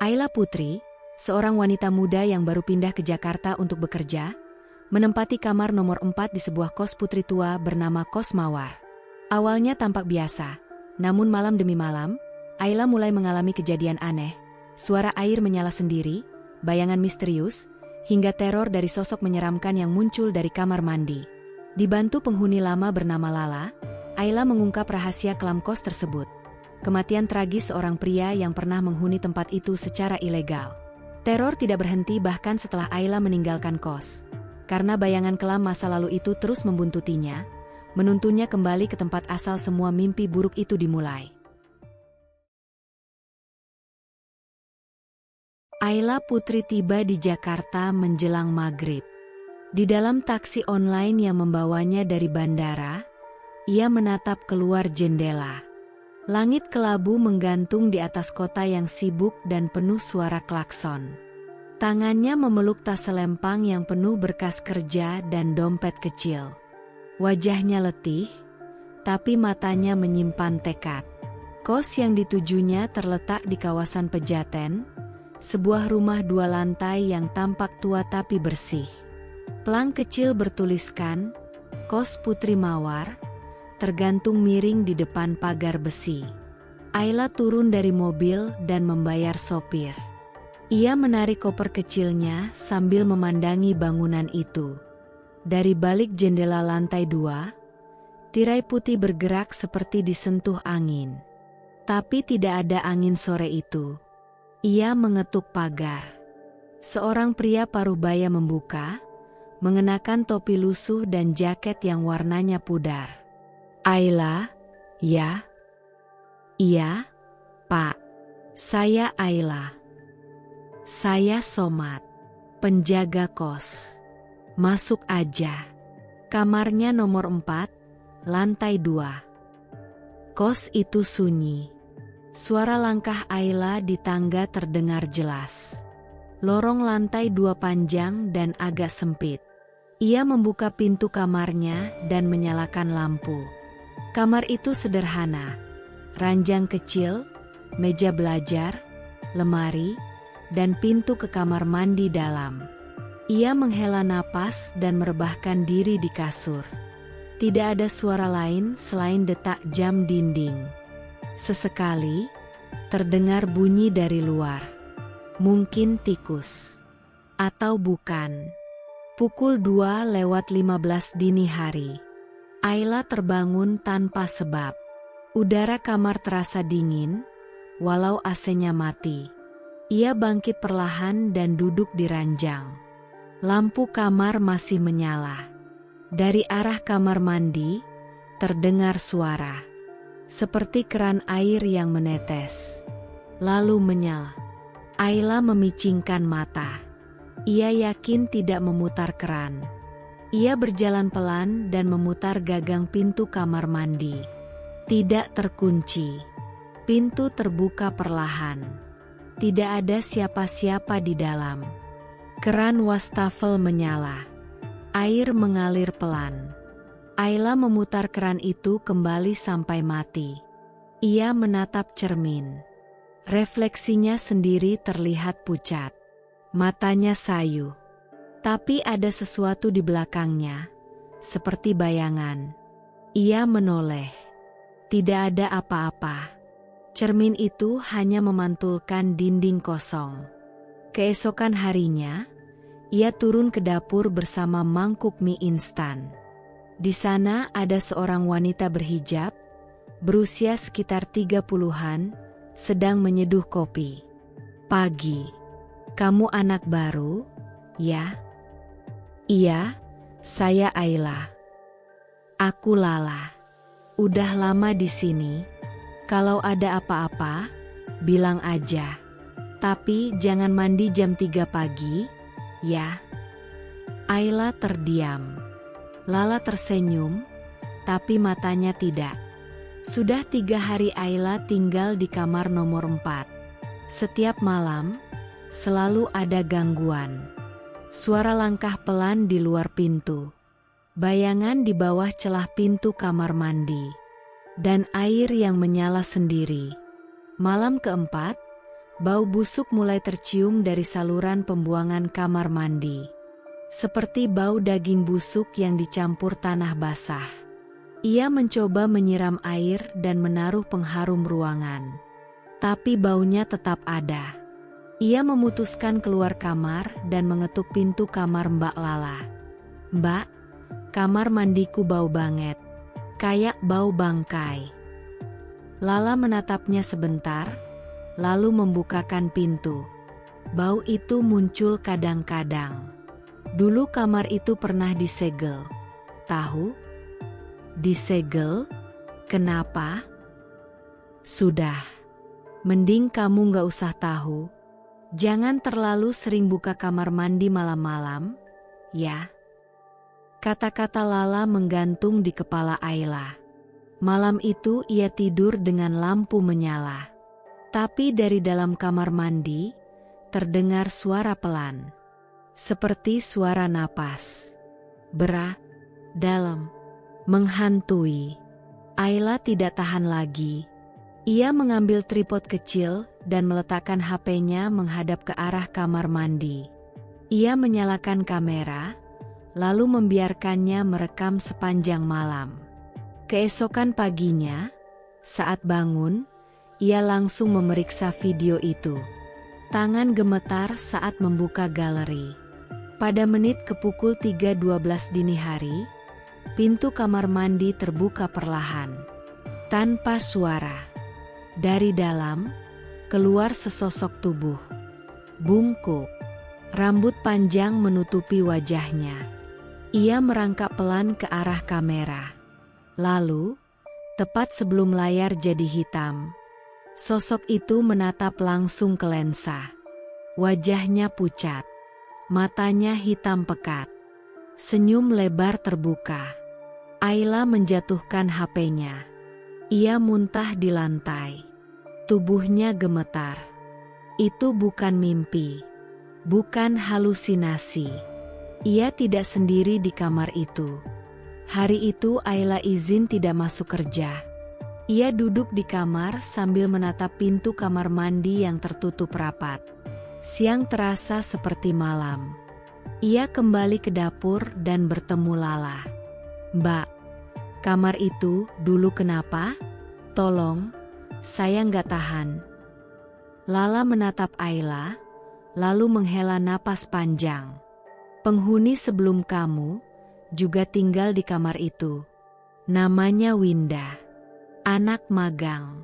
Ayla Putri, seorang wanita muda yang baru pindah ke Jakarta untuk bekerja, menempati kamar nomor 4 di sebuah kos putri tua bernama Kos Mawar. Awalnya tampak biasa, namun malam demi malam, Ayla mulai mengalami kejadian aneh. Suara air menyala sendiri, bayangan misterius, hingga teror dari sosok menyeramkan yang muncul dari kamar mandi. Dibantu penghuni lama bernama Lala, Ayla mengungkap rahasia kelam kos tersebut. Kematian tragis seorang pria yang pernah menghuni tempat itu secara ilegal. Teror tidak berhenti bahkan setelah Ayla meninggalkan kos. Karena bayangan kelam masa lalu itu terus membuntutinya, menuntunnya kembali ke tempat asal semua mimpi buruk itu dimulai. Ayla Putri tiba di Jakarta menjelang maghrib. Di dalam taksi online yang membawanya dari bandara, ia menatap keluar jendela. Langit kelabu menggantung di atas kota yang sibuk dan penuh suara klakson. Tangannya memeluk tas selempang yang penuh berkas kerja dan dompet kecil. Wajahnya letih, tapi matanya menyimpan tekad. Kos yang ditujunya terletak di kawasan Pejaten, sebuah rumah 2 lantai yang tampak tua tapi bersih. Pelang kecil bertuliskan, Kos Putri Mawar, tergantung miring di depan pagar besi. Ayla turun dari mobil dan membayar sopir. Ia menarik koper kecilnya sambil memandangi bangunan itu. Dari balik jendela lantai 2, tirai putih bergerak seperti disentuh angin. Tapi tidak ada angin sore itu. Ia mengetuk pagar. Seorang pria paruh baya membuka, mengenakan topi lusuh dan jaket yang warnanya pudar. Ayla, ya? Iya, Pak. Saya Ayla. Saya Somad, penjaga kos. Masuk aja. Kamarnya nomor 4, lantai 2. Kos itu sunyi. Suara langkah Ayla di tangga terdengar jelas. Lorong lantai 2 panjang dan agak sempit. Ia membuka pintu kamarnya dan menyalakan lampu. Kamar itu sederhana. Ranjang kecil, meja belajar, lemari, dan pintu ke kamar mandi dalam. Ia menghela napas dan merebahkan diri di kasur. Tidak ada suara lain selain detak jam dinding. Sesekali, terdengar bunyi dari luar. Mungkin tikus. Atau bukan. Pukul 2:15 dini hari. Ayla terbangun tanpa sebab. Udara kamar terasa dingin, walau AC-nya mati. Ia bangkit perlahan dan duduk di ranjang. Lampu kamar masih menyala. Dari arah kamar mandi, terdengar suara. Seperti keran air yang menetes. Lalu menyala. Ayla memicingkan mata. Ia yakin tidak memutar keran. Ia berjalan pelan dan memutar gagang pintu kamar mandi. Tidak terkunci. Pintu terbuka perlahan. Tidak ada siapa-siapa di dalam. Keran wastafel menyala. Air mengalir pelan. Ayla memutar keran itu kembali sampai mati. Ia menatap cermin. Refleksinya sendiri terlihat pucat. Matanya sayu. Tapi ada sesuatu di belakangnya, seperti bayangan. Ia menoleh. Tidak ada apa-apa. Cermin itu hanya memantulkan dinding kosong. Keesokan harinya, ia turun ke dapur bersama mangkuk mie instan. Di sana ada seorang wanita berhijab, berusia sekitar 30-an, sedang menyeduh kopi. Pagi. Kamu anak baru, ya? Iya, saya Ayla. Aku Lala. Udah lama di sini. Kalau ada apa-apa, bilang aja. Tapi jangan mandi jam 3 pagi, ya? Ayla terdiam. Lala tersenyum, tapi matanya tidak. Sudah 3 hari Ayla tinggal di kamar nomor 4. Setiap malam, selalu ada gangguan. Suara langkah pelan di luar pintu. Bayangan di bawah celah pintu kamar mandi. Dan air yang menyala sendiri. Malam keempat, Bau busuk mulai tercium dari saluran pembuangan kamar mandi. Seperti bau daging busuk yang dicampur tanah basah. Ia mencoba menyiram air dan menaruh pengharum ruangan. Tapi baunya tetap ada. Ia memutuskan keluar kamar dan mengetuk pintu kamar Mbak Lala. "Mbak, kamar mandiku bau banget. Kayak bau bangkai." Lala menatapnya sebentar, lalu membukakan pintu. Bau itu muncul kadang-kadang. Dulu kamar itu pernah disegel. Tahu? Disegel? Kenapa? Sudah. Mending kamu gak usah tahu. Jangan terlalu sering buka kamar mandi malam-malam, ya. Kata-kata Lala menggantung di kepala Ayla. Malam itu ia tidur dengan lampu menyala. Tapi dari dalam kamar mandi, terdengar suara pelan. Seperti suara napas. Berat, dalam, menghantui. Ayla tidak tahan lagi. Ia mengambil tripod kecil dan meletakkan HP-nya menghadap ke arah kamar mandi. Ia menyalakan kamera, lalu membiarkannya merekam sepanjang malam. Keesokan paginya, saat bangun, ia langsung memeriksa video itu. Tangan gemetar saat membuka galeri. Pada menit ke pukul 3.12 dini hari, pintu kamar mandi terbuka perlahan. Tanpa suara. Dari dalam, keluar sesosok tubuh. Bungkuk. Rambut panjang menutupi wajahnya. Ia merangkak pelan ke arah kamera. Lalu, tepat sebelum layar jadi hitam, sosok itu menatap langsung ke lensa. Wajahnya pucat. Matanya hitam pekat. Senyum lebar terbuka. Ayla menjatuhkan HP-nya. Ia muntah di lantai. Tubuhnya gemetar. Itu bukan mimpi. Bukan halusinasi. Ia tidak sendiri di kamar itu. Hari itu Ayla izin tidak masuk kerja. Ia duduk di kamar sambil menatap pintu kamar mandi yang tertutup rapat. Siang terasa seperti malam. Ia kembali ke dapur dan bertemu Lala. "Mbak, kamar itu dulu kenapa? Tolong, saya nggak tahan." Lala menatap Ayla, lalu menghela napas panjang. "Penghuni sebelum kamu juga tinggal di kamar itu. Namanya Winda. Anak magang.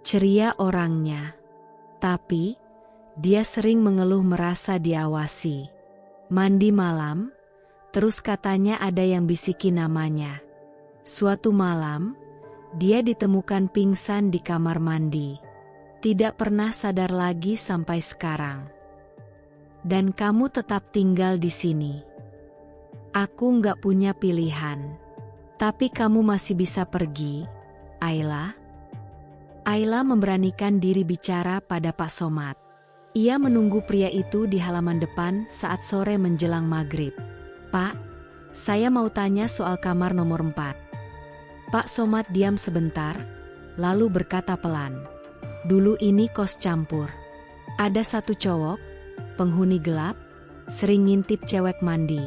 Ceria orangnya. Tapi dia sering mengeluh merasa diawasi. Mandi malam, terus katanya ada yang bisiki namanya. Suatu malam, dia ditemukan pingsan di kamar mandi. Tidak pernah sadar lagi sampai sekarang. Dan kamu tetap tinggal di sini. Aku nggak punya pilihan. Tapi kamu masih bisa pergi, Ayla." Ayla memberanikan diri bicara pada Pak Somad. Ia menunggu pria itu di halaman depan saat sore menjelang maghrib. "Pak, saya mau tanya soal kamar nomor 4. Pak Somad diam sebentar, lalu berkata pelan. "Dulu ini kos campur. Ada satu cowok, penghuni gelap, sering ngintip cewek mandi.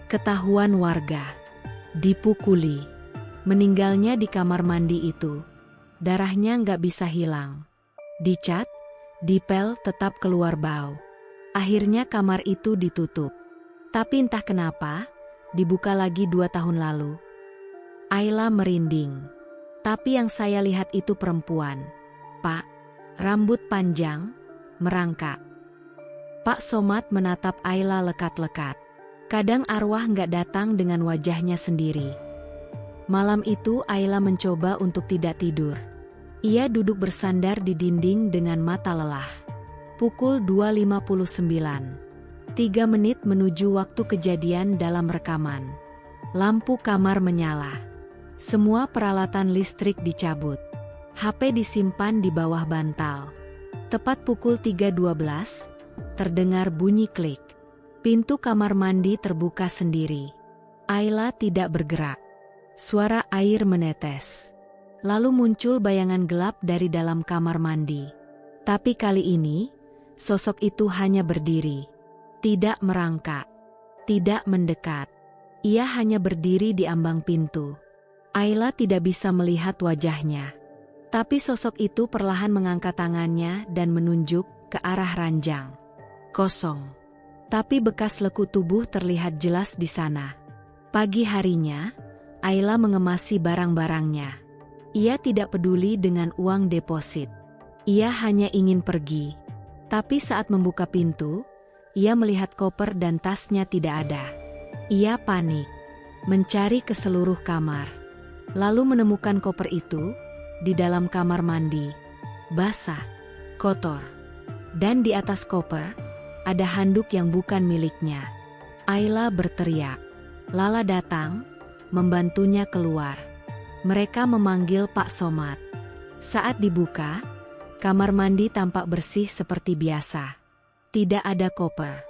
Ketahuan warga. Dipukuli. Meninggalnya di kamar mandi itu. Darahnya nggak bisa hilang. Dicat, dipel tetap keluar bau. Akhirnya kamar itu ditutup. Tapi entah kenapa, dibuka lagi 2 tahun lalu." Ayla merinding. "Tapi yang saya lihat itu perempuan, Pak. Rambut panjang, merangkak." Pak Somad menatap Ayla lekat-lekat. Kadang arwah nggak datang dengan wajahnya sendiri. Malam itu Ayla mencoba untuk tidak tidur. Ia duduk bersandar di dinding dengan mata lelah. Pukul 2.59. 3 menit menuju waktu kejadian dalam rekaman. Lampu kamar menyala. Semua peralatan listrik dicabut. HP disimpan di bawah bantal. Tepat pukul 3.12, terdengar bunyi klik. Pintu kamar mandi terbuka sendiri. Ayla tidak bergerak. Suara air menetes. Lalu muncul bayangan gelap dari dalam kamar mandi. Tapi kali ini, sosok itu hanya berdiri. Tidak merangkak. Tidak mendekat. Ia hanya berdiri di ambang pintu. Ayla tidak bisa melihat wajahnya. Tapi sosok itu perlahan mengangkat tangannya dan menunjuk ke arah ranjang. Kosong. Tapi bekas lekuk tubuh terlihat jelas di sana. Pagi harinya, Ayla mengemasi barang-barangnya. Ia tidak peduli dengan uang deposit. Ia hanya ingin pergi. Tapi saat membuka pintu, ia melihat koper dan tasnya tidak ada. Ia panik, mencari ke seluruh kamar. Lalu menemukan koper itu di dalam kamar mandi, basah, kotor. Dan di atas koper, ada handuk yang bukan miliknya. Ayla berteriak. Lala datang, membantunya keluar. Mereka memanggil Pak Somad. Saat dibuka, kamar mandi tampak bersih seperti biasa. Tidak ada koper.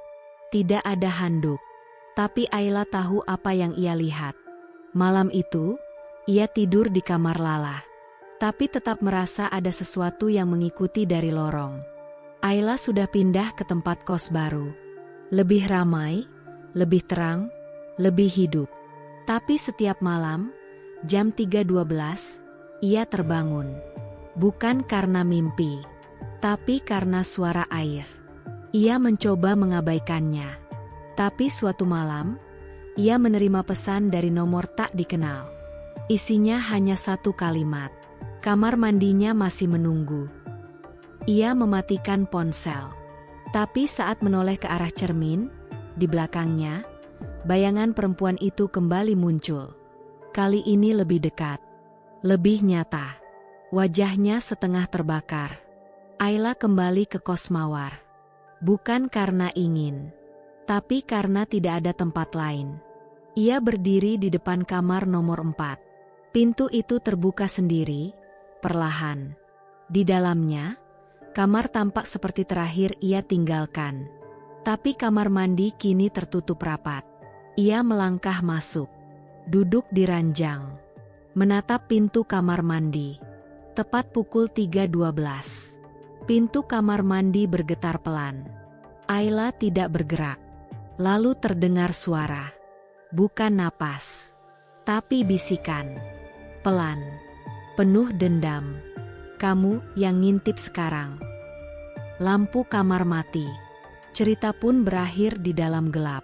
Tidak ada handuk. Tapi Ayla tahu apa yang ia lihat. Malam itu, ia tidur di kamar Lala. Tapi tetap merasa ada sesuatu yang mengikuti dari lorong. Ayla sudah pindah ke tempat kos baru. Lebih ramai, lebih terang, lebih hidup. Tapi setiap malam, jam 3.12, ia terbangun. Bukan karena mimpi, tapi karena suara air. Ia mencoba mengabaikannya. Tapi suatu malam, ia menerima pesan dari nomor tak dikenal. Isinya hanya satu kalimat. Kamar mandinya masih menunggu. Ia mematikan ponsel. Tapi saat menoleh ke arah cermin, di belakangnya, bayangan perempuan itu kembali muncul. Kali ini lebih dekat. Lebih nyata. Wajahnya setengah terbakar. Ayla kembali ke kos Mawar. Bukan karena ingin, tapi karena tidak ada tempat lain. Ia berdiri di depan kamar nomor 4. Pintu itu terbuka sendiri, perlahan. Di dalamnya, kamar tampak seperti terakhir ia tinggalkan. Tapi kamar mandi kini tertutup rapat. Ia melangkah masuk. Duduk di ranjang. Menatap pintu kamar mandi. Tepat pukul 3.12. Pintu kamar mandi bergetar pelan. Ayla tidak bergerak. Lalu terdengar suara. Bukan napas, tapi bisikan. Pelan. Penuh dendam. Kamu yang ngintip sekarang. Lampu kamar mati. Cerita pun berakhir di dalam gelap.